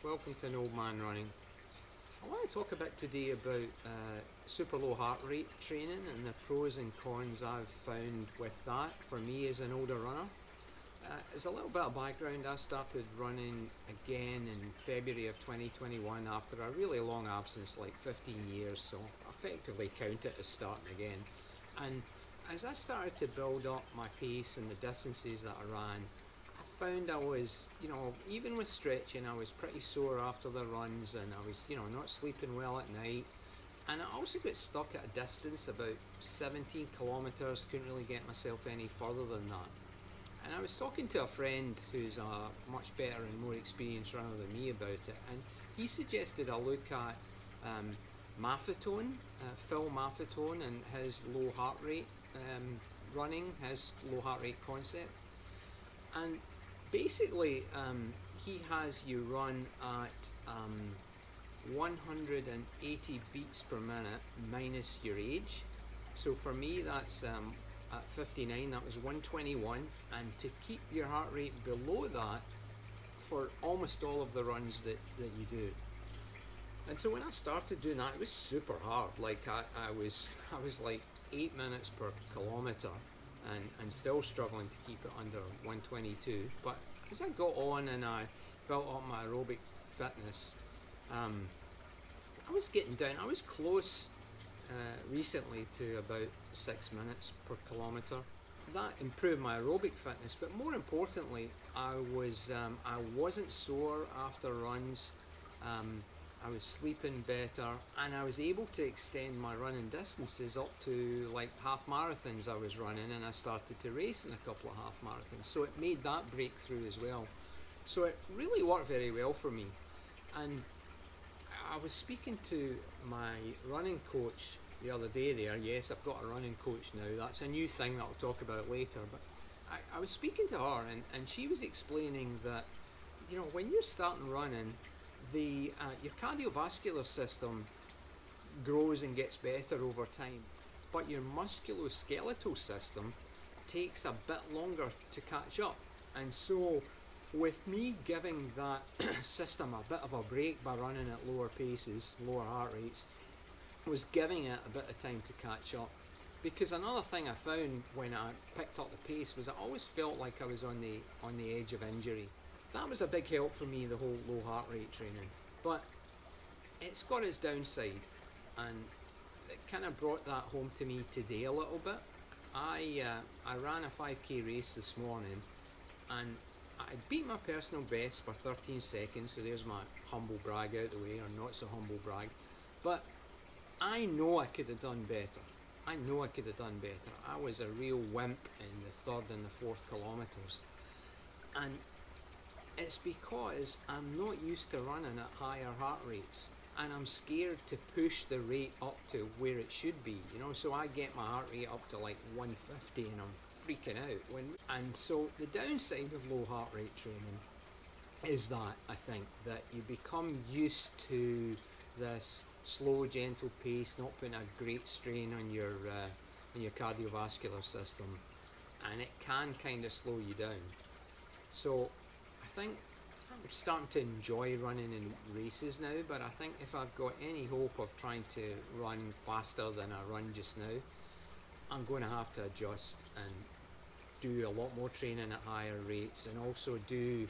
Welcome to An Old Man Running. I want to talk a bit today about super low heart rate training and the pros and cons I've found with that for me as an older runner. As a little bit of background, I started running again in February of 2021 after a really long absence, like 15 years, so I effectively count it as starting again. And as I started to build up my pace and the distances that I ran, I found I was, even with stretching, I was pretty sore after the runs and I was, not sleeping well at night. And I also got stuck at a distance about 17 kilometres, couldn't really get myself any further than that. And I was talking to a friend who's a much better and more experienced runner than me about it, and he suggested I look at Maffetone, Phil Maffetone, and his low heart rate running, his low heart rate concept. And basically, he has you run at 180 beats per minute minus your age. So for me, that's at 59, that was 121, and to keep your heart rate below that for almost all of the runs that you do. And so when I started doing that, it was super hard. Like I was like 8 minutes per kilometre and still struggling to keep it under 122. But as I got on and I built up my aerobic fitness, I was getting down. I was close recently to about 6 minutes per kilometre. That improved my aerobic fitness, but more importantly, I wasn't sore after runs. I was sleeping better, and I was able to extend my running distances up to like half marathons I was running, and I started to race in a couple of half marathons. So it made that breakthrough as well. So it really worked very well for me. And I was speaking to my running coach the other day there. Yes, I've got a running coach now. That's a new thing that I'll talk about later. But I was speaking to her, and she was explaining that, when you're starting running, your cardiovascular system grows and gets better over time, but your musculoskeletal system takes a bit longer to catch up. And so with me giving that system a bit of a break by running at lower paces, lower heart rates, was giving it a bit of time to catch up. Because another thing I found when I picked up the pace was I always felt like I was on the edge of injury. That was a big help for me, the whole low heart rate training. But it's got its downside, and it kind of brought that home to me today a little bit. I ran a 5k race this morning, and I beat my personal best by 13 seconds, so there's my humble brag out the way, or not so humble brag. But I know I could have done better. I was a real wimp in the third and the fourth kilometres. And it's because I'm not used to running at higher heart rates, and I'm scared to push the rate up to where it should be, so I get my heart rate up to like 150 and I'm freaking out. And so the downside of low heart rate training is that I think that you become used to this slow, gentle pace, not putting a great strain on your cardiovascular system, and it can kind of slow you down. So I think I'm starting to enjoy running in races now, but I think if I've got any hope of trying to run faster than I run just now, I'm going to have to adjust and do a lot more training at higher rates, and also do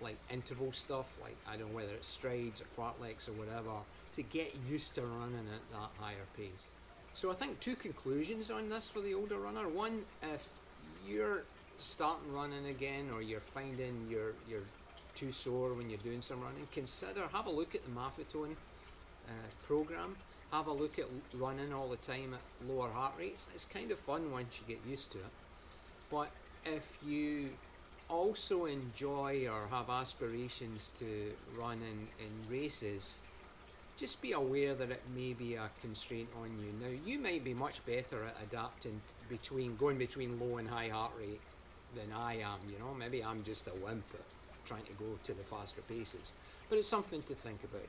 like interval stuff, like I don't know whether it's strides or fartleks or whatever, to get used to running at that higher pace. So I think two conclusions on this for the older runner. One, if you're starting running again, or you're finding you're too sore when you're doing some running, have a look at the Maffetone program. Have a look at running all the time at lower heart rates. It's kind of fun once you get used to it. But if you also enjoy or have aspirations to run in races, just be aware that it may be a constraint on you. Now, you might be much better at adapting going between low and high heart rate than I am, maybe I'm just a wimp at trying to go to the faster paces. But it's something to think about.